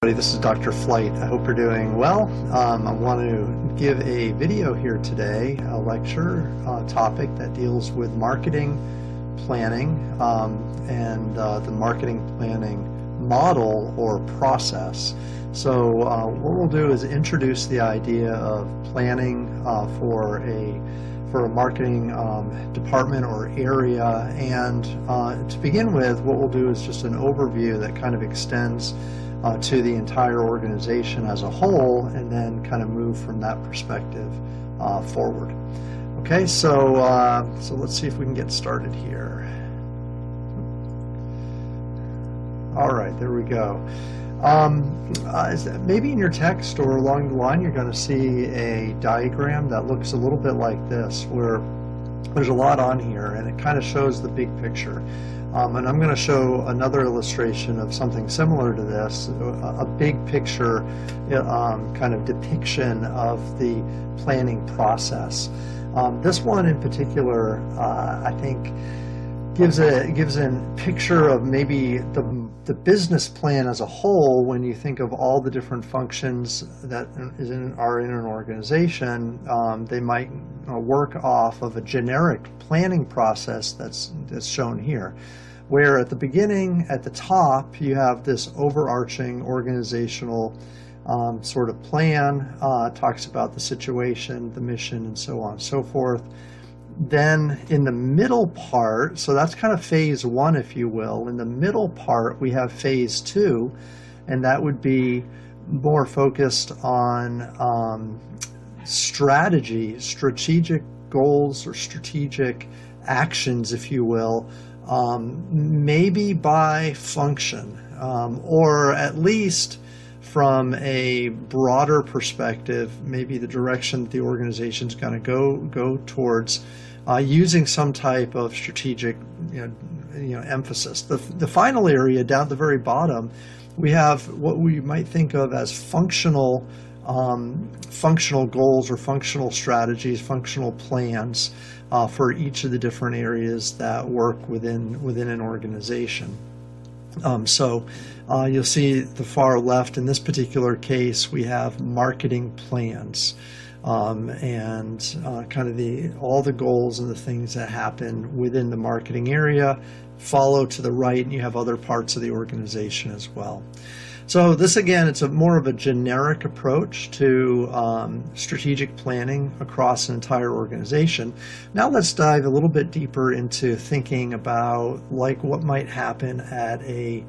This is Dr. Flight. I hope you're doing well. I want to give a video here today, a lecture topic that deals with marketing planning and the marketing planning model or process. So what we'll do is introduce the idea of planning for a marketing department or area, and to begin with, what we'll do is just an overview that kind of extends to the entire organization as a whole, and then kind of move from that perspective forward. Okay, so let's see if we can get started here. All right, there we go. Maybe in your text or along the line, you're going to see a diagram that looks a little bit like this, where there's a lot on here, and it kind of shows the big picture. And I'm going to show another illustration of something similar to this, a big picture kind of depiction of the planning process. This one in particular, I think, gives a picture of maybe the business plan as a whole. When you think of all the different functions that are in an organization, they might work off of a generic planning process that's shown here, where at the beginning, at the top, you have this overarching organizational sort of plan, talks about the situation, the mission, and so on and so forth. Then in the middle part, so that's kind of phase one, if you will. In the middle part, we have phase two, and that would be more focused on strategic goals or strategic actions, if you will, maybe by function, or at least from a broader perspective, maybe the direction that the organization is going to go towards, using some type of strategic emphasis. The final area down at the very bottom, we have what we might think of as functional goals or functional strategies, functional plans for each of the different areas that work within an organization. So you'll see the far left, in this particular case, we have marketing plans, and kind of all the goals and the things that happen within the marketing area. Follow to the right, and you have other parts of the organization as well. So this, again, it's more of a generic approach to strategic planning across an entire organization. Now let's dive a little bit deeper into thinking about what might happen at the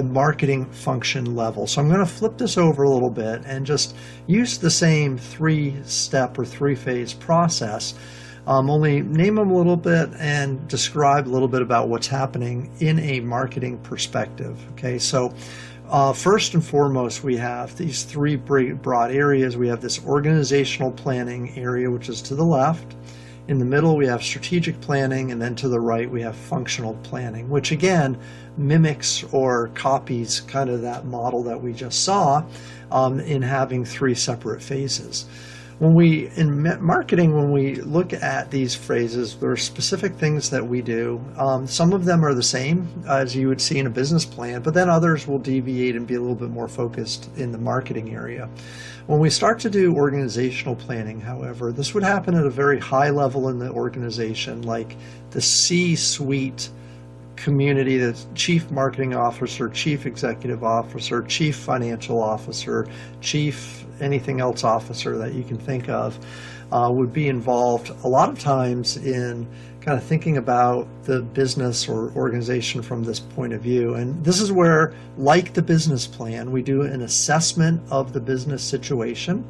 marketing function level. So I'm going to flip this over a little bit and just use the same three-step or three-phase process, only name them a little bit and describe a little bit about what's happening in a marketing perspective. Okay, so first and foremost, we have these three broad areas. We have this organizational planning area, which is to the left. In the middle, we have strategic planning, and then to the right, we have functional planning, which again mimics or copies kind of that model that we just saw in having three separate phases. In marketing, when we look at these phrases, there are specific things that we do. Some of them are the same as you would see in a business plan, but then others will deviate and be a little bit more focused in the marketing area. When we start to do organizational planning, however, this would happen at a very high level in the organization, like the C-suite community, the chief marketing officer, chief executive officer, chief financial officer, chief anything else officer that you can think of, would be involved a lot of times in kind of thinking about the business or organization from this point of view. And this is where, like the business plan, we do an assessment of the business situation.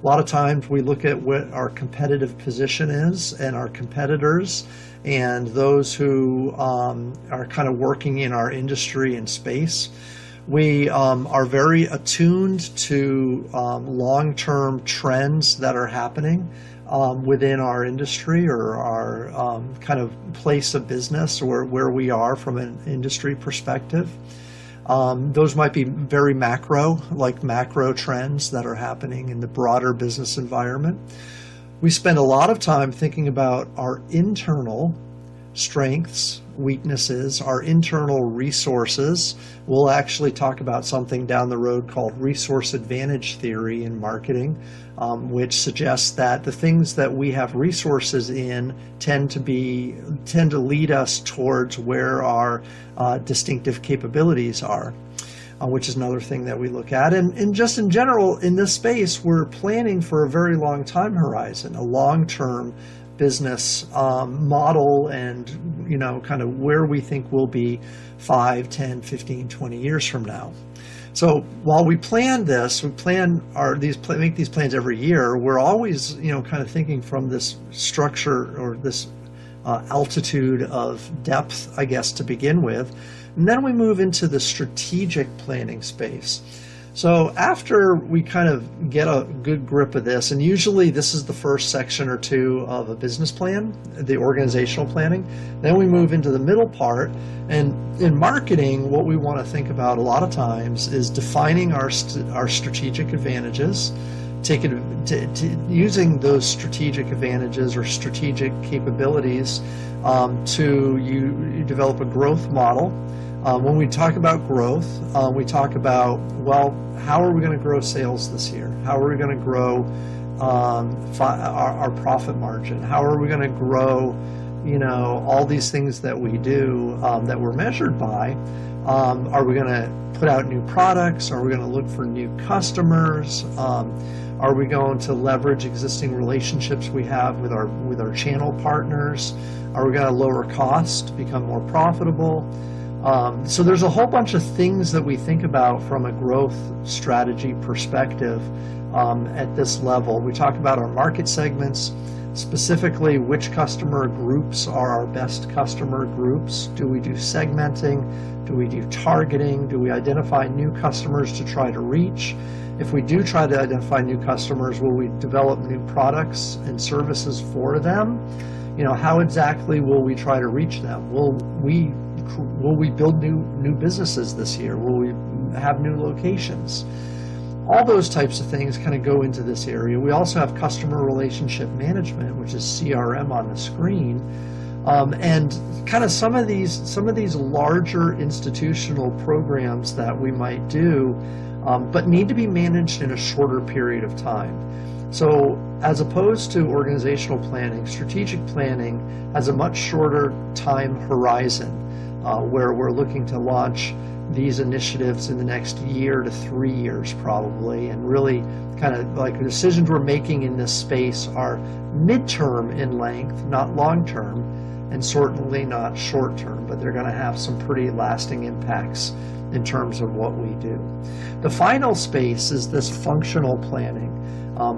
A lot of times we look at what our competitive position is and our competitors and those who are kind of working in our industry and space. We are very attuned to long-term trends that are happening within our industry or our kind of place of business, or where we are from an industry perspective. Those might be very macro, like macro trends that are happening in the broader business environment. We spend a lot of time thinking about our internal strengths weaknesses, our internal resources. We'll actually talk about something down the road called resource advantage theory in marketing, which suggests that the things that we have resources in tend to lead us towards where our distinctive capabilities are. Which is another thing that we look at. And just in general, in this space, we're planning for a very long time horizon, a long-term business model, and kind of where we think we'll be 5, 10, 15, 20 years from now. So while we plan this, make these plans every year, we're always kind of thinking from this structure or this altitude of depth, I guess, to begin with. And then we move into the strategic planning space. So after we kind of get a good grip of this, and usually this is the first section or two of a business plan, the organizational planning, then we move into the middle part. And in marketing, what we want to think about a lot of times is defining our strategic advantages, using those strategic advantages or strategic capabilities to develop a growth model. When we talk about growth, we talk about, how are we going to grow sales this year? How are we going to grow our profit margin? How are we going to grow, all these things that we do that we're measured by? Are we going to put out new products? Are we going to look for new customers? Are we going to leverage existing relationships we have with our channel partners? Are we going to lower cost, become more profitable? So there's a whole bunch of things that we think about from a growth strategy perspective at this level. We talk about our market segments, specifically which customer groups are our best customer groups. Do we do segmenting? Do we do targeting? Do we identify new customers to try to reach? If we do try to identify new customers, will we develop new products and services for them? How exactly will we try to reach them? Will we build new businesses this year? Will we have new locations? All those types of things kind of go into this area. We also have customer relationship management, which is CRM on the screen, and kind of some of these larger institutional programs that we might do, but need to be managed in a shorter period of time. So as opposed to organizational planning, strategic planning has a much shorter time horizon, where we're looking to launch these initiatives in the next year to 3 years probably, and really kind of like the decisions we're making in this space are midterm in length, not long-term, and certainly not short-term, but they're going to have some pretty lasting impacts in terms of what we do. The final space is this functional planning,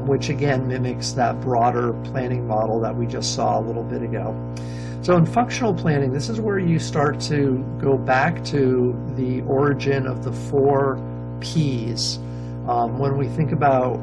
which again mimics that broader planning model that we just saw a little bit ago. So in functional planning, this is where you start to go back to the origin of the 4 Ps. When we think about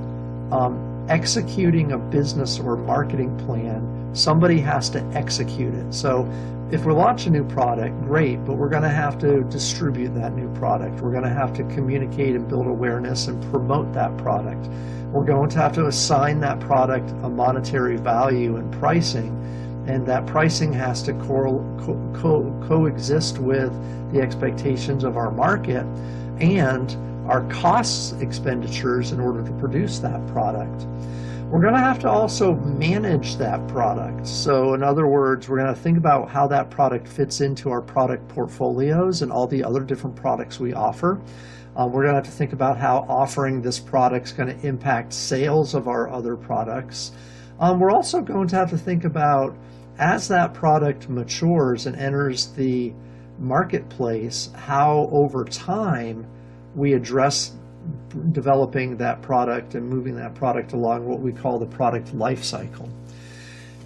executing a business or marketing plan, somebody has to execute it. So if we're launching a new product, great, but we're going to have to distribute that new product. We're going to have to communicate and build awareness and promote that product. We're going to have to assign that product a monetary value and pricing. And that pricing has to coexist with the expectations of our market and our cost expenditures in order to produce that product. We're going to have to also manage that product. So in other words, we're going to think about how that product fits into our product portfolios and all the other different products we offer. We're going to have to think about how offering this product is going to impact sales of our other products. We're also going to have to think about, as that product matures and enters the marketplace, how over time we address developing that product and moving that product along what we call the product life cycle.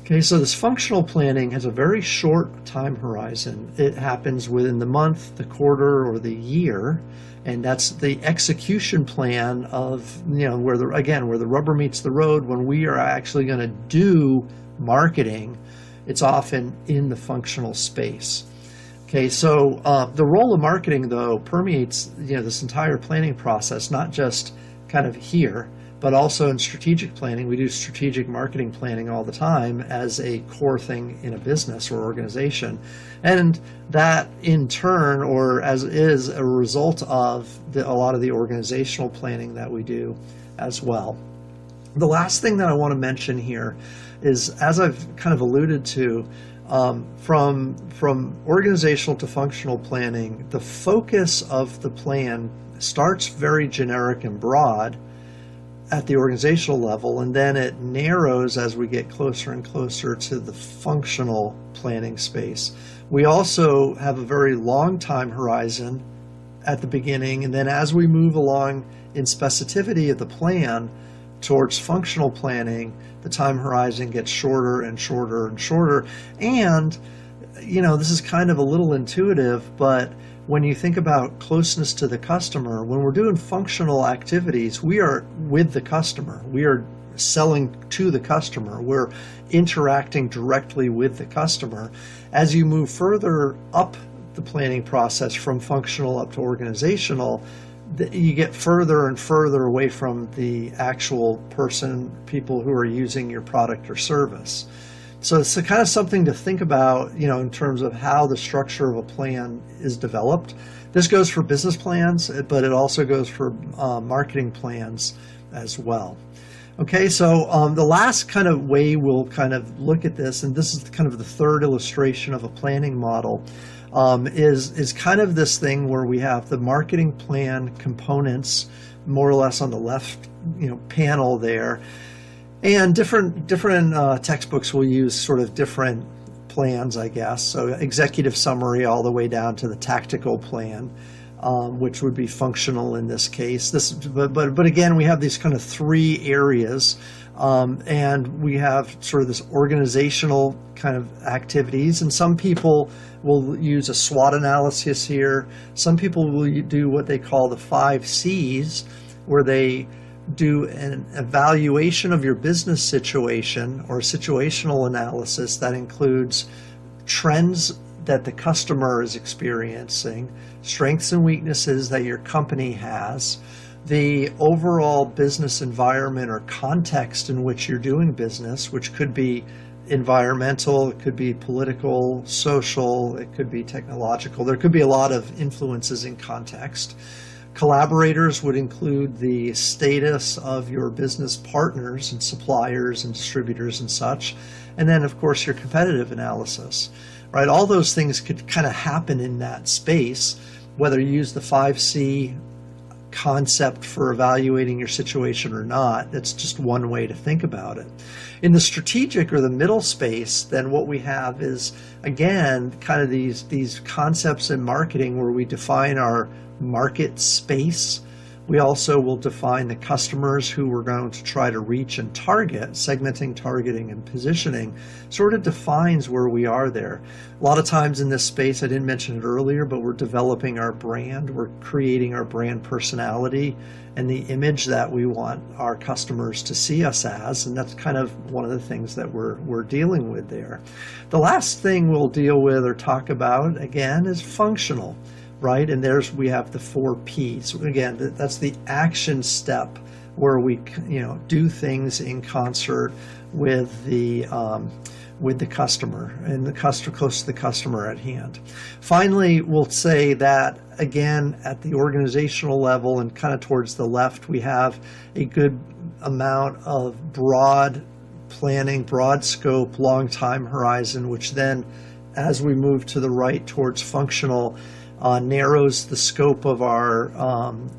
Okay, so this functional planning has a very short time horizon. It happens within the month, the quarter, or the year, and that's the execution plan of, where the rubber meets the road. When we are actually going to do marketing, it's often in the functional space. Okay, so the role of marketing, though, permeates this entire planning process, not just kind of here, but also in strategic planning. We do strategic marketing planning all the time as a core thing in a business or organization. And that in turn, or as is a result of a lot of the organizational planning that we do as well. The last thing that I want to mention here is, as I've kind of alluded to, from organizational to functional planning, the focus of the plan starts very generic and broad at the organizational level, and then it narrows as we get closer and closer to the functional planning space. We also have a very long time horizon at the beginning, and then as we move along in specificity of the plan towards functional planning, the time horizon gets shorter and shorter and shorter. And, this is kind of a little intuitive, but when you think about closeness to the customer, when we're doing functional activities, we are with the customer. We are selling to the customer. We're interacting directly with the customer. As you move further up the planning process from functional up to organizational, you get further and further away from the actual people who are using your product or service. So it's kind of something to think about, in terms of how the structure of a plan is developed. This goes for business plans, but it also goes for marketing plans as well. Okay, so the last kind of way we'll kind of look at this, and this is kind of the third illustration of a planning model, is kind of this thing where we have the marketing plan components more or less on the left panel there, and different textbooks will use sort of different plans, I guess. So executive summary all the way down to the tactical plan, which would be functional in this case. But again, we have these kind of three areas, and we have sort of this organizational kind of activities. And some people will use a SWOT analysis here. Some people will do what they call the 5 C's, where they do an evaluation of your business situation or situational analysis that includes trends that the customer is experiencing, strengths and weaknesses that your company has, the overall business environment or context in which you're doing business, which could be environmental, it could be political, social, it could be technological. There could be a lot of influences in context. Collaborators would include the status of your business partners and suppliers and distributors and such. And then, of course, your competitive analysis, right? All those things could kind of happen in that space, whether you use the 5C concept for evaluating your situation or not. That's just one way to think about it. In the strategic or the middle space, then what we have is, again, kind of these concepts in marketing where we define our market space. We also will define the customers who we're going to try to reach and target. Segmenting, targeting, and positioning sort of defines where we are there. A lot of times in this space, I didn't mention it earlier, but we're developing our brand. We're creating our brand personality and the image that we want our customers to see us as, and that's kind of one of the things that we're dealing with there. The last thing we'll deal with or talk about, again, is functional. Right, and we have the 4 P's. Again, that's the action step where we do things in concert with the customer and the customer close to the customer at hand. Finally, we'll say that again at the organizational level and kind of towards the left, we have a good amount of broad planning, broad scope, long time horizon, which then, as we move to the right towards functional, narrows the scope of our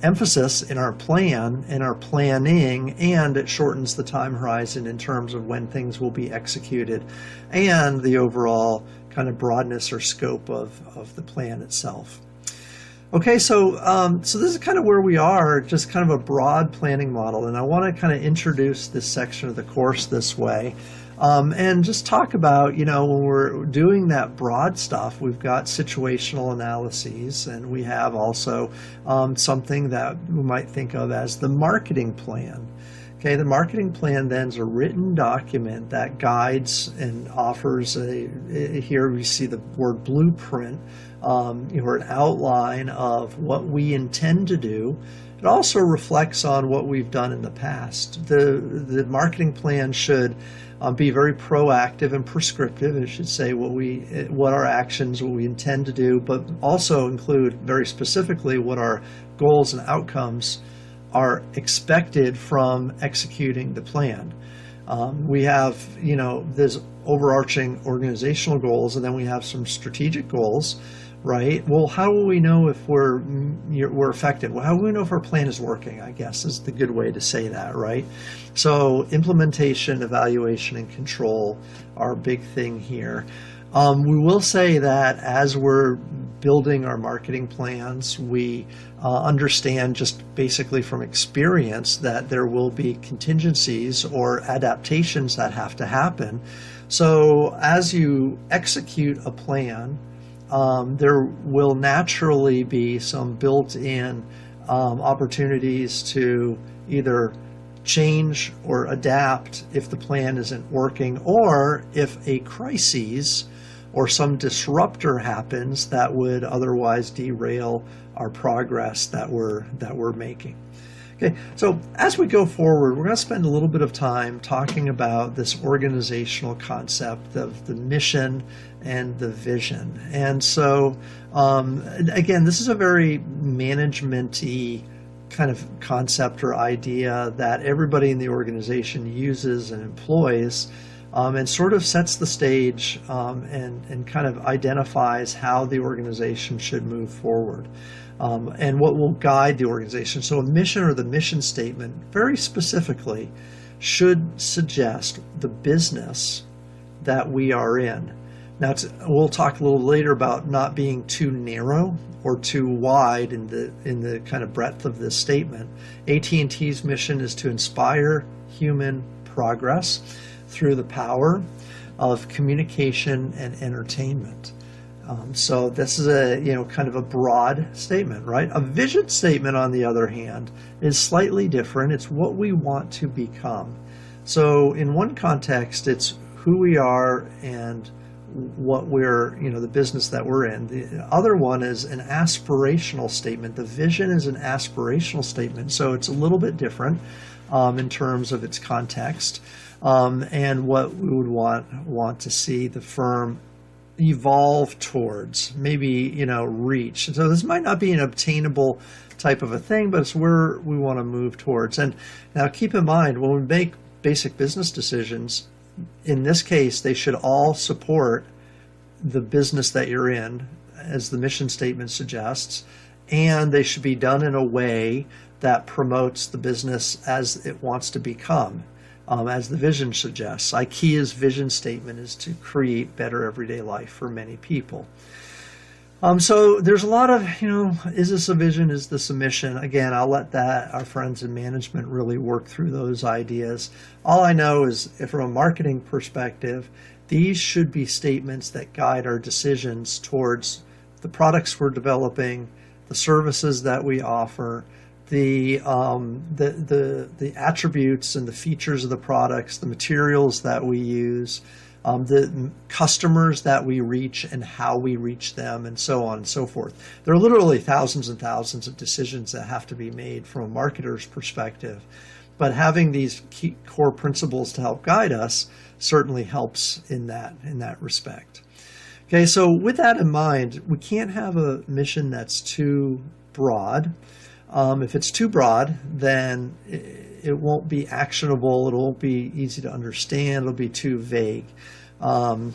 emphasis in our plan and our planning, and it shortens the time horizon in terms of when things will be executed and the overall kind of broadness or scope of the plan itself. Okay, so this is kind of where we are, just kind of a broad planning model, and I want to kind of introduce this section of the course this way. And just talk about, when we're doing that broad stuff, we've got situational analyses, and we have also something that we might think of as the marketing plan. Okay, the marketing plan then is a written document that guides and offers here we see the word blueprint, or an outline of what we intend to do. It also reflects on what we've done in the past. The marketing plan should be very proactive and prescriptive. It should say what our actions, what we intend to do, but also include very specifically what our goals and outcomes are expected from executing the plan. We have, there's overarching organizational goals, and then we have some strategic goals, right? Well, how will we know if we're effective? Well, how will we know if our plan is working, I guess, is the good way to say that, right? So implementation, evaluation, and control are a big thing here. We will say that as we're building our marketing plans, we understand just basically from experience that there will be contingencies or adaptations that have to happen. So as you execute a plan, there will naturally be some built-in opportunities to either change or adapt if the plan isn't working, or if a crisis or some disruptor happens that would otherwise derail our progress that we're making. Okay, so as we go forward, we're going to spend a little bit of time talking about this organizational concept of the mission and the vision. And so, again, this is a very management-y kind of concept or idea that everybody in the organization uses and employs, and sort of sets the stage and kind of identifies how the organization should move forward. And what will guide the organization. So a mission or the mission statement, very specifically, should suggest the business that we are in. Now, we'll talk a little later about not being too narrow or too wide in the kind of breadth of this statement. AT&T's mission is to inspire human progress through the power of communication and entertainment. So this is a kind of a broad statement, right? A vision statement, on the other hand, is slightly different. It's what we want to become. So in one context, it's who we are and what we're, the business that we're in. The other one is an aspirational statement. The vision is an aspirational statement, so it's a little bit different in terms of its context and what we would want to see the firm evolve towards, maybe, reach. So this might not be an obtainable type of a thing, but it's where we want to move towards. And now keep in mind, when we make basic business decisions, in this case, they should all support the business that you're in, as the mission statement suggests, and they should be done in a way that promotes the business as it wants to become. As the vision suggests. IKEA's vision statement is to create better everyday life for many people. So there's a lot of, is this a vision? Is this a mission? Again, I'll let our friends in management really work through those ideas. All I know is, from a marketing perspective, these should be statements that guide our decisions towards the products we're developing, the services that we offer, the attributes and the features of the products, the materials that we use, the customers that we reach and how we reach them, and so on and so forth. There are literally thousands and thousands of decisions that have to be made from a marketer's perspective, but having these key core principles to help guide us certainly helps in that respect. Okay, so with that in mind, we can't have a mission that's too broad. If it's too broad, then it won't be actionable. It won't be easy to understand. It'll be too vague, and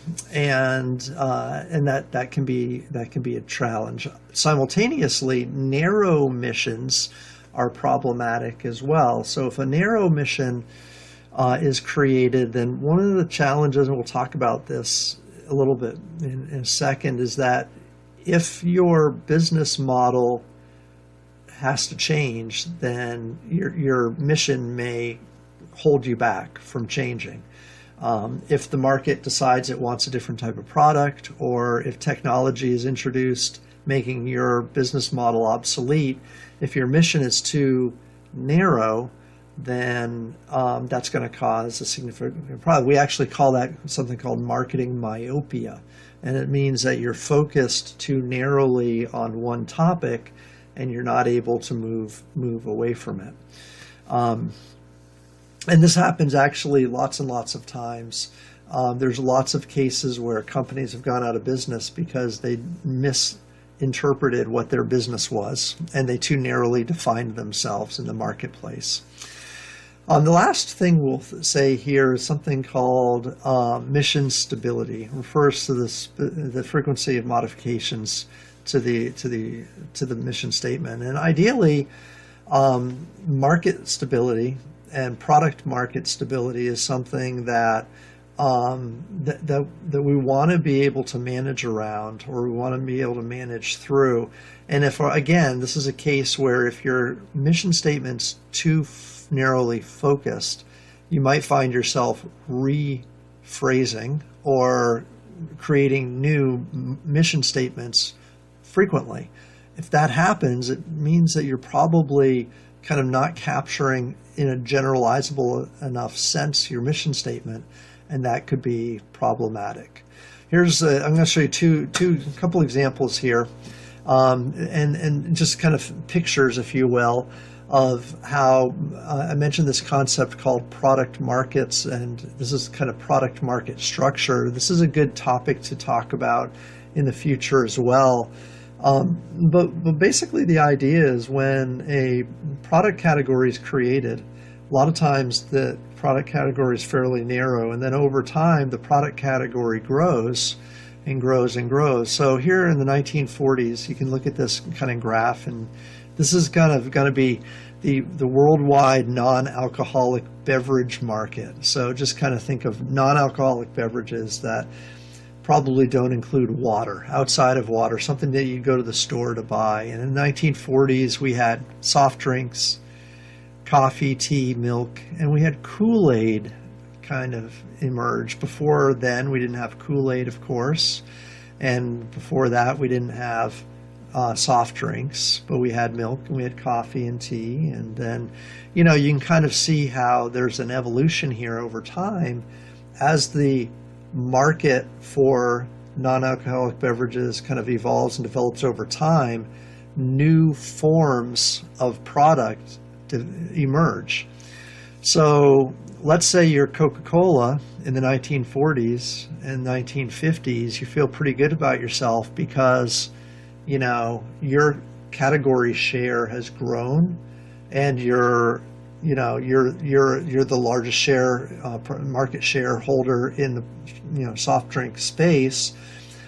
that can be a challenge. Simultaneously, narrow missions are problematic as well. So if a narrow mission is created, then one of the challenges, and we'll talk about this a little bit in a second, is that if your business model has to change, then your mission may hold you back from changing. If the market decides it wants a different type of product, or if technology is introduced making your business model obsolete, if your mission is too narrow, then that's going to cause a significant problem. We actually call that something called marketing myopia. And it means that you're focused too narrowly on one topic and you're not able to move away from it. And this happens actually lots and lots of times. There's lots of cases where companies have gone out of business because they misinterpreted what their business was and they too narrowly defined themselves in the marketplace. The last thing we'll say here is something called mission stability. It refers to the frequency of modifications to the mission statement. And ideally, market stability and product market stability is something that that we want to be able to manage around, or we want to be able to manage through. And if, again, this is a case where if your mission statement's too narrowly focused, you might find yourself rephrasing or creating new mission statements frequently. If that happens, it means that you're probably kind of not capturing in a generalizable enough sense your mission statement, and that could be problematic. I'm going to show you a couple examples here, and just kind of pictures, if you will, of how I mentioned this concept called product markets, and this is kind of product market structure. This is a good topic to talk about in the future as well. But basically the idea is when a product category is created, a lot of times the product category is fairly narrow, and then over time the product category grows and grows and grows. So here in the 1940s, you can look at this kind of graph, and this is kind of going to be the worldwide non-alcoholic beverage market. So just kind of think of non-alcoholic beverages that probably don't include water, outside of water, something that you go to the store to buy. And in the 1940s, we had soft drinks, coffee, tea, milk, and we had Kool-Aid kind of emerge. Before then, we didn't have Kool-Aid, of course, and before that, we didn't have soft drinks, but we had milk and we had coffee and tea. And then, you can kind of see how there's an evolution here over time as the market for non-alcoholic beverages kind of evolves and develops over time. New forms of product emerge. So let's say you're Coca-Cola in the 1940s and 1950s. You feel pretty good about yourself because your category share has grown, and you're the largest market shareholder in the soft drink space.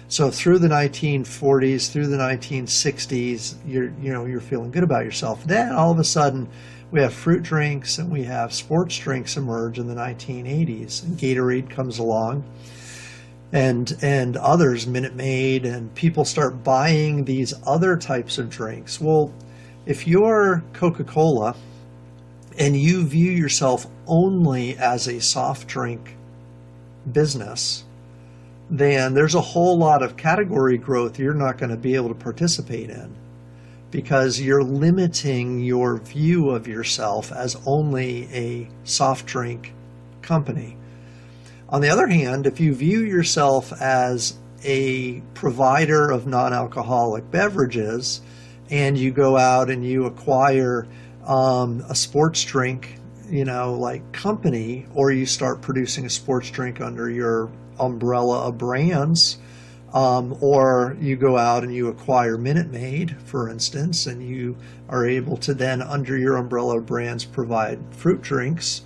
So through the 1940s, through the 1960s, you're feeling good about yourself. Then all of a sudden, we have fruit drinks and we have sports drinks emerge in the 1980s. And Gatorade comes along, and others, Minute Maid, and people start buying these other types of drinks. Well, if you're Coca-Cola and you view yourself only as a soft drink business, then there's a whole lot of category growth you're not going to be able to participate in, because you're limiting your view of yourself as only a soft drink company. On the other hand, if you view yourself as a provider of non-alcoholic beverages and you go out and you acquire a sports drink, like company, or you start producing a sports drink under your umbrella of brands, or you go out and you acquire Minute Maid, for instance, and you are able to then, under your umbrella of brands, provide fruit juice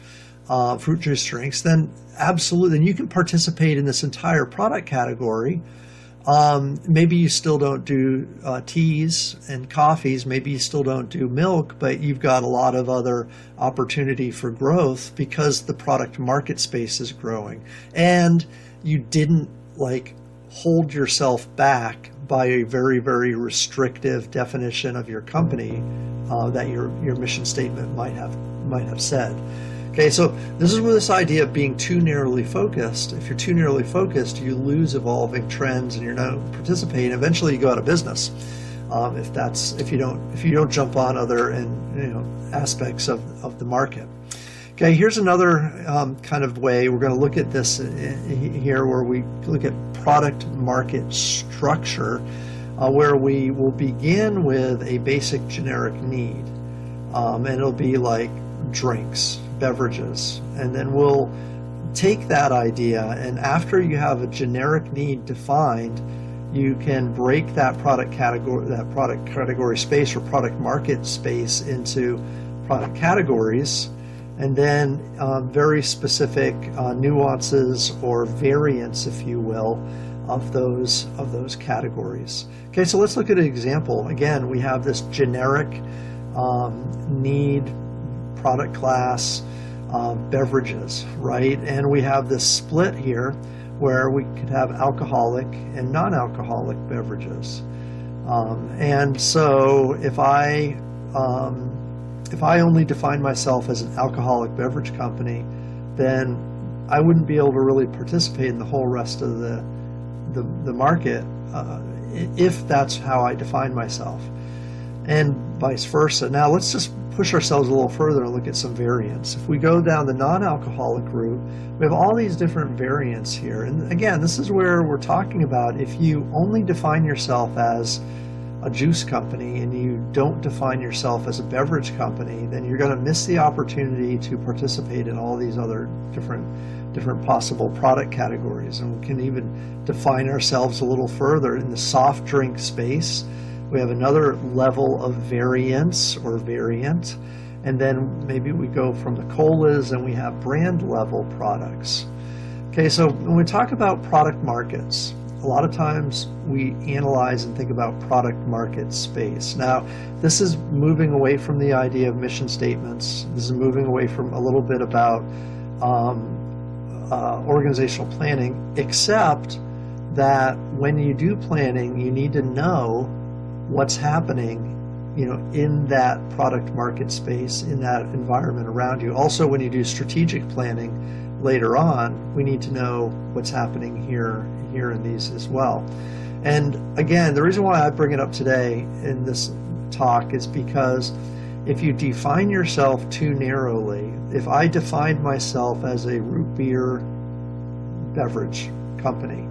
drinks, then absolutely, then you can participate in this entire product category. Maybe you still don't do teas and coffees, maybe you still don't do milk, but you've got a lot of other opportunity for growth because the product market space is growing. And you didn't hold yourself back by a very, very restrictive definition of your company that your mission statement might have said. Okay, so this is where this idea of being too narrowly focused. If you're too narrowly focused, you lose evolving trends and you're not participating. Eventually, you go out of business if you don't jump on other aspects of the market. Okay, here's another kind of way we're going to look at this here, where we look at product market structure, where we will begin with a basic generic need, and it'll be like drinks, beverages, and then we'll take that idea, and after you have a generic need defined, you can break that product category space or product market space into product categories, and then very specific nuances or variants, if you will, of those categories. Okay, so let's look at an example. Again, we have this generic need product class, beverages, right? And we have this split here where we could have alcoholic and non-alcoholic beverages. And so if I only define myself as an alcoholic beverage company, then I wouldn't be able to really participate in the whole rest of the market if that's how I define myself, and vice versa. Now let's just push ourselves a little further and look at some variants. If we go down the non-alcoholic route, we have all these different variants here. And again, this is where we're talking about if you only define yourself as a juice company and you don't define yourself as a beverage company, then you're going to miss the opportunity to participate in all these other different possible product categories. And we can even define ourselves a little further in the soft drink space. We have another level of variance or variant, and then maybe we go from the colas and we have brand level products. Okay, so when we talk about product markets, a lot of times we analyze and think about product market space. Now, this is moving away from the idea of mission statements. This is moving away from a little bit about organizational planning, except that when you do planning, you need to know what's happening, in that product market space, in that environment around you. Also, when you do strategic planning later on, we need to know what's happening here in these as well. And again, the reason why I bring it up today in this talk is because if you define yourself too narrowly, if I defined myself as a root beer beverage company,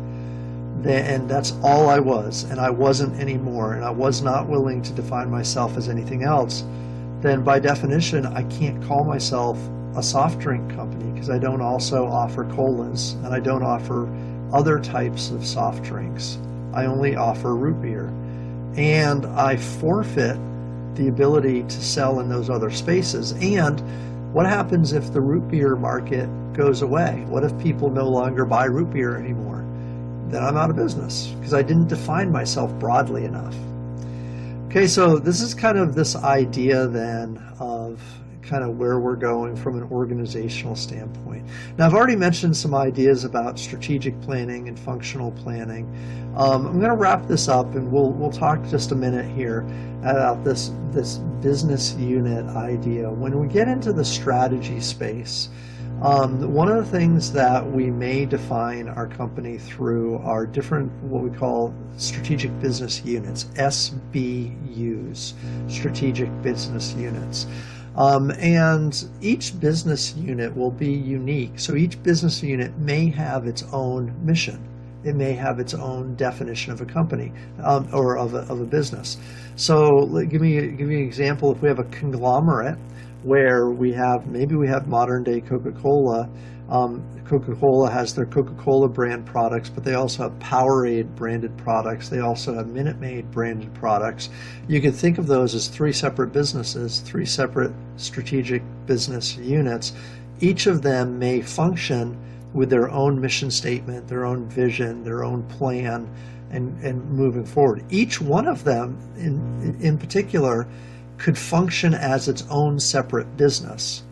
and that's all I was, and I wasn't anymore, and I was not willing to define myself as anything else, then by definition, I can't call myself a soft drink company because I don't also offer colas, and I don't offer other types of soft drinks. I only offer root beer. And I forfeit the ability to sell in those other spaces. And what happens if the root beer market goes away? What if people no longer buy root beer anymore? Then I'm out of business because I didn't define myself broadly enough. Okay, so this is kind of this idea then of kind of where we're going from an organizational standpoint. Now, I've already mentioned some ideas about strategic planning and functional planning. I'm going to wrap this up, and we'll talk just a minute here about this business unit idea. When we get into the strategy space, one of the things that we may define our company through are different, what we call strategic business units, SBUs, strategic business units. And each business unit will be unique. So each business unit may have its own mission. It may have its own definition of a company or of a business. So give me an example. If we have a conglomerate where we have modern day Coca-Cola. Coca-Cola has their Coca-Cola brand products, but they also have Powerade branded products. They also have Minute Maid branded products. You can think of those as three separate businesses, three separate strategic business units. Each of them may function with their own mission statement, their own vision, their own plan, and moving forward. Each one of them in particular could function as its own separate business.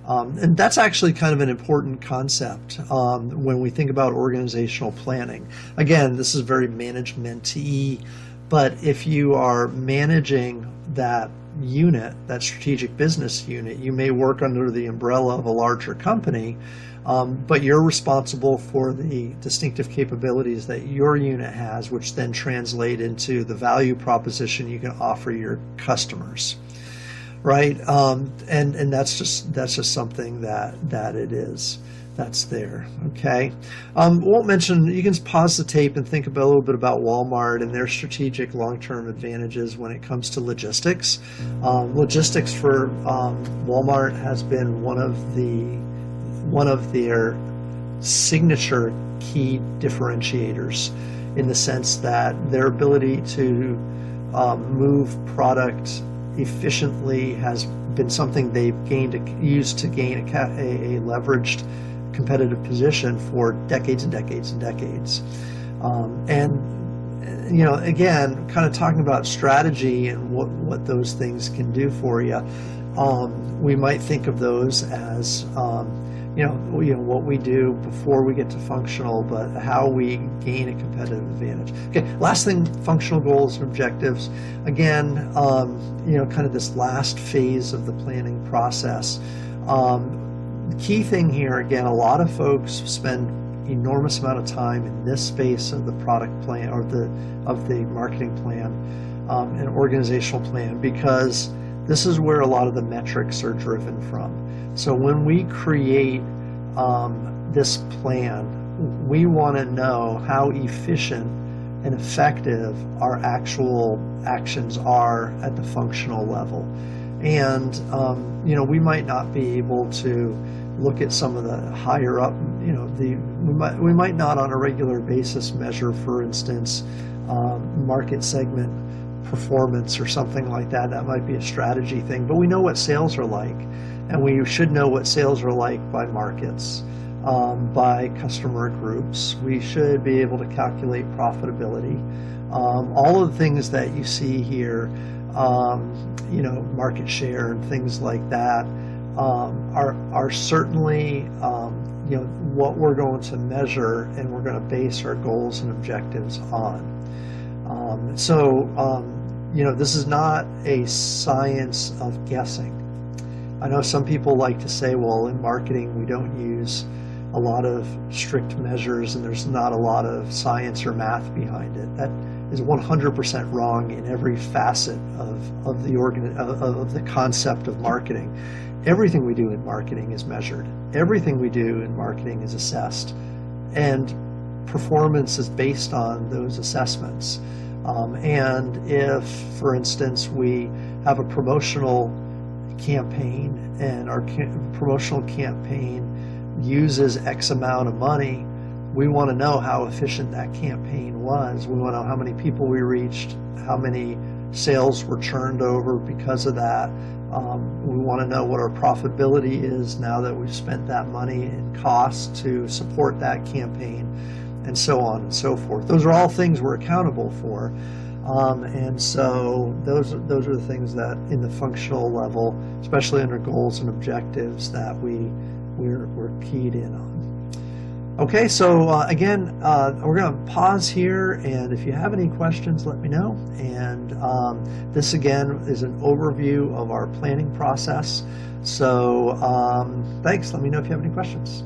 And that's actually kind of an important concept when we think about organizational planning. Again, this is very management-y, but if you are managing that unit, that strategic business unit, you may work under the umbrella of a larger company, but you're responsible for the distinctive capabilities that your unit has, which then translate into the value proposition you can offer your customers. right? And that's just something that it is. That's there. Okay. Won't mention. You can pause the tape and think about a little bit about Walmart and their strategic long-term advantages when it comes to logistics. Logistics for Walmart has been one of their signature key differentiators, in the sense that their ability to move product efficiently has been something they've used to gain a leveraged competitive position for decades and decades and decades. And again, kind of talking about strategy and what those things can do for you, we might think of those as what we do before we get to functional, but how we gain a competitive advantage. Okay, last thing, functional goals and objectives. Again, kind of this last phase of the planning process. The key thing here, again, a lot of folks spend enormous amount of time in this space of the product plan or of the marketing plan and organizational plan, because this is where a lot of the metrics are driven from. So when we create this plan, we want to know how efficient and effective our actual actions are at the functional level. And we might not be able to look at some of the higher up, we might not on a regular basis measure, for instance, market segment performance or something like that. That might be a strategy thing, but we know what sales are like, and we should know what sales are like by markets, by customer groups. We should be able to calculate profitability. All of the things that you see here, market share and things like that, are certainly what we're going to measure and we're going to base our goals and objectives on. This is not a science of guessing. I know some people like to say, well, in marketing we don't use a lot of strict measures and there's not a lot of science or math behind it. That is 100% wrong in every facet of the concept of marketing. Everything we do in marketing is measured. Everything we do in marketing is assessed, and performance is based on those assessments. And if, for instance, we have a promotional campaign and our promotional campaign uses X amount of money, we want to know how efficient that campaign was. We want to know how many people we reached, how many sales were churned over because of that. We want to know what our profitability is now that we've spent that money in costs to support that campaign, and so on and so forth. Those are all things we're accountable for. And so those are the things that in the functional level, especially under goals and objectives, that we're keyed in on. Okay, so again, we're going to pause here, and if you have any questions, let me know. And this again is an overview of our planning process. So thanks. Let me know if you have any questions.